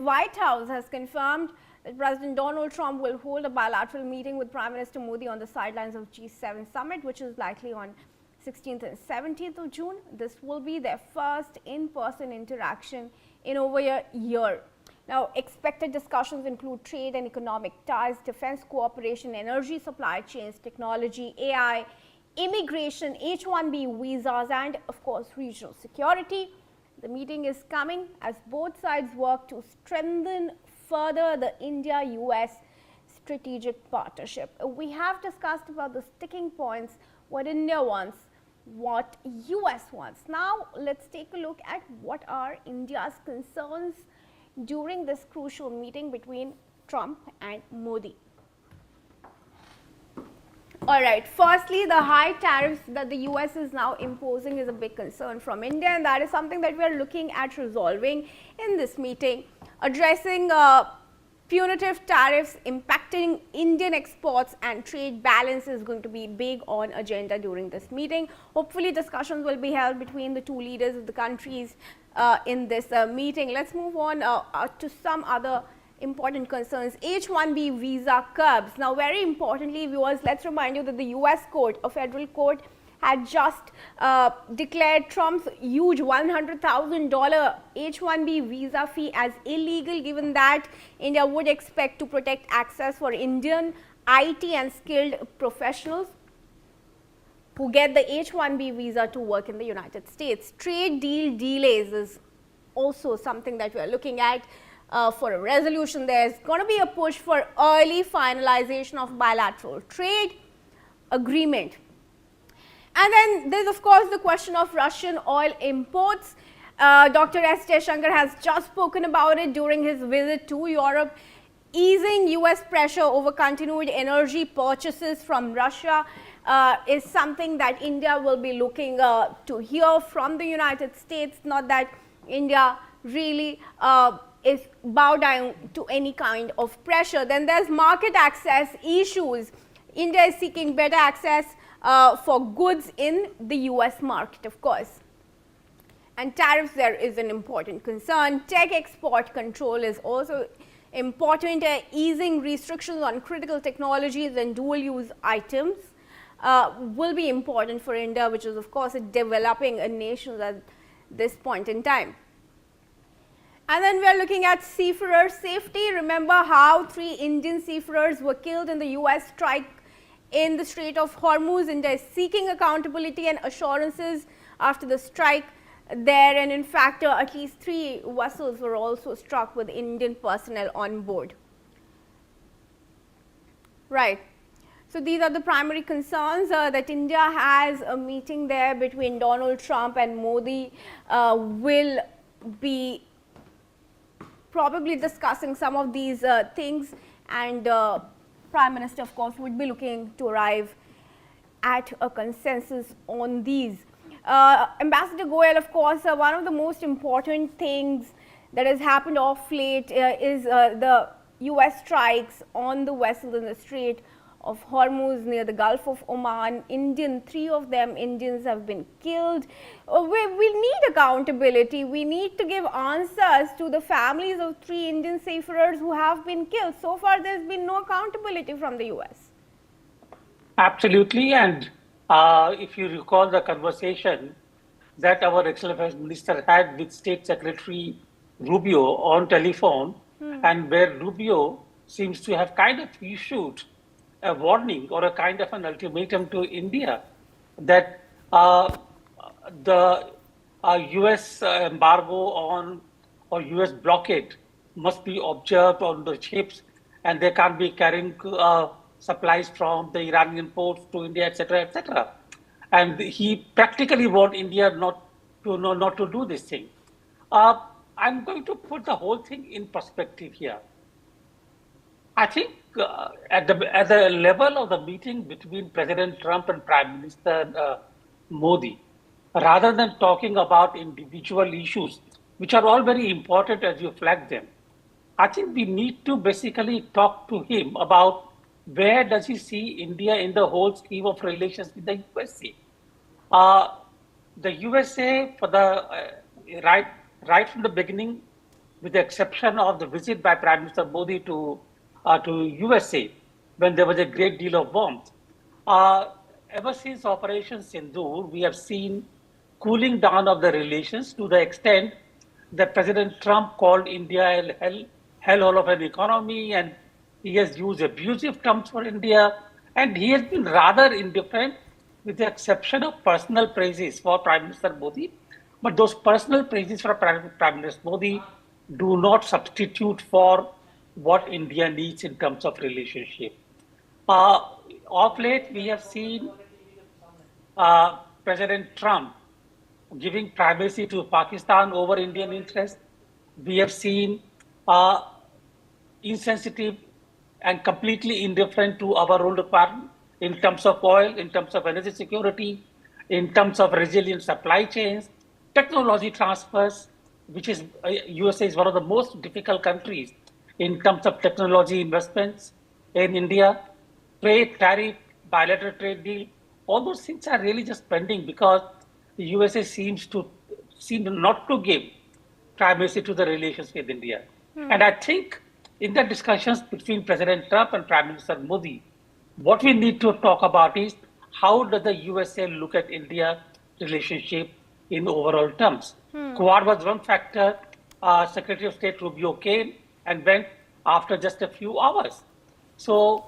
White House has confirmed that President Donald Trump will hold a bilateral meeting with Prime Minister Modi on the sidelines of G7 summit, which is likely on 16th and 17th of June. This will be their first in-person interaction in over a year. Now, expected discussions include trade and economic ties, defense cooperation, energy supply chains, technology, AI, immigration, H-1B visas, and of course, regional security. The meeting is coming as both sides work to strengthen further the India-US strategic partnership. We have discussed about the sticking points, what India wants, what US wants. Now, let's take a look at what are India's concerns during this crucial meeting between Trump and Modi. All right, firstly, the high tariffs that the US is now imposing is a big concern from India, and that is something that we are looking at resolving in this meeting. Addressing punitive tariffs impacting Indian exports and trade balance is going to be big on agenda during this meeting. Hopefully, discussions will be held between the two leaders of the countries in this meeting. Let's move on to some other important concerns. H-1B visa curbs. Now, very importantly, viewers, let's remind you that the US court, a federal court, had just declared Trump's huge $100,000 H-1B visa fee as illegal, given that India would expect to protect access for Indian IT and skilled professionals who get the H-1B visa to work in the United States. Trade deal delays is also something that we are looking at. For a resolution. There's going to be a push for early finalization of bilateral trade agreement. And then there's of course the question of Russian oil imports. Dr. S. Jaishankar has just spoken about it during his visit to Europe. Easing US pressure over continued energy purchases from Russia is something that India will be looking to hear from the United States. Not that India really is bow down to any kind of pressure. Then there's market access issues. India is seeking better access for goods in the US market, of course. And tariffs there is an important concern. Tech export control is also important. Easing restrictions on critical technologies and dual use items will be important for India, which is of course developing a nation at this point in time. And then we are looking at seafarer safety. Remember how 3 Indian seafarers were killed in the US strike in the Strait of Hormuz. India is seeking accountability and assurances after the strike there. And in fact, at least 3 vessels were also struck with Indian personnel on board. Right. So these are the primary concerns that India has. A meeting there between Donald Trump and Modi will be probably discussing some of these things, and Prime Minister of course would be looking to arrive at a consensus on these. Ambassador Goyal, of course, one of the most important things that has happened of late is the US strikes on the vessels in the Strait of Hormuz near the Gulf of Oman. 3 of them Indians have been killed. We need accountability. We need to give answers to the families of 3 Indian seafarers who have been killed. So far, there's been no accountability from the US. Absolutely. And if you recall the conversation that our External Affairs Minister had with State Secretary Rubio on telephone, and where Rubio seems to have kind of issued a warning or a kind of an ultimatum to India that the US embargo on or US blockade must be observed on the ships, and they can't be carrying supplies from the Iranian ports to India, etc., etc. And he practically warned India not to do this thing. I'm going to put the whole thing in perspective here. I think at the level of the meeting between President Trump and Prime Minister Modi, rather than talking about individual issues, which are all very important as you flag them, I think we need to basically talk to him about where does he see India in the whole scheme of relations with the USA. The USA, for the right from the beginning, with the exception of the visit by Prime Minister Modi to USA, when there was a great deal of warmth. Ever since Operation Sindoor, we have seen cooling down of the relations to the extent that President Trump called India a hellhole of an economy, and he has used abusive terms for India, and he has been rather indifferent with the exception of personal praises for Prime Minister Modi. But those personal praises for Prime Minister Modi do not substitute for what India needs in terms of relationship. Uh, of late, we have seen President Trump giving primacy to Pakistan over Indian interests. We have seen insensitive and completely indifferent to our own requirement in terms of oil, in terms of energy security, in terms of resilient supply chains, technology transfers, which is USA is one of the most difficult countries in terms of technology investments in India, trade, tariff, bilateral trade deal. All those things are really just pending because the USA seem not to give primacy to the relations with India. And I think in the discussions between President Trump and Prime Minister Modi, what we need to talk about is how does the USA look at India relationship in overall terms. Quad was one factor. Secretary of State Rubio came and went after just a few hours. So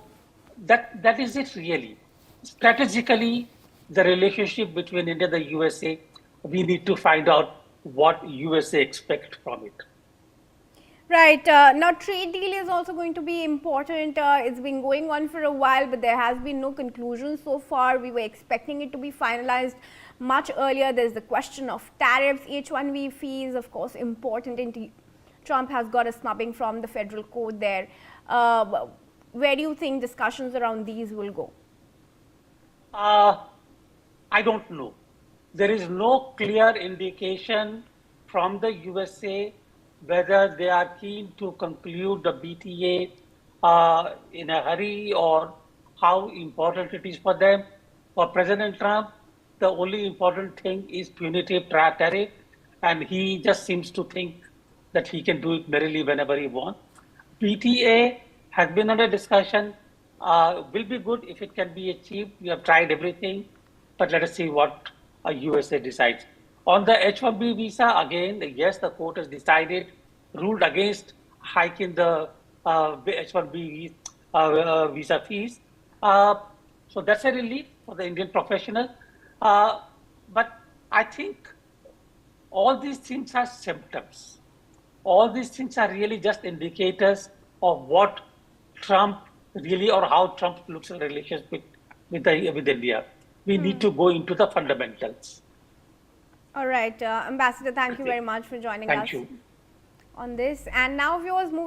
that is it really. Strategically, the relationship between India and the USA, we need to find out what USA expect from it. Right. Now, trade deal is also going to be important. It's been going on for a while, but there has been no conclusion so far. We were expecting it to be finalized much earlier. There's the question of tariffs, H-1B fees, of course, important. Trump has got a snubbing from the federal court there. Where do you think discussions around these will go? I don't know. There is no clear indication from the USA whether they are keen to conclude the BTA in a hurry or how important it is for them. For President Trump, the only important thing is punitive tariff, and he just seems to think that he can do it merrily whenever he wants. BTA has been under discussion, will be good if it can be achieved. We have tried everything, but let us see what USA decides. On the H-1B visa, again, yes, the court has decided, ruled against hiking the H-1B visa fees. So that's a relief for the Indian professional. But I think all these things are symptoms. All these things are really just indicators of what Trump really, or how Trump looks at relations with India. We need to go into the fundamentals. All right, Ambassador, thank you very much for joining us you. on this. And now, viewers, moving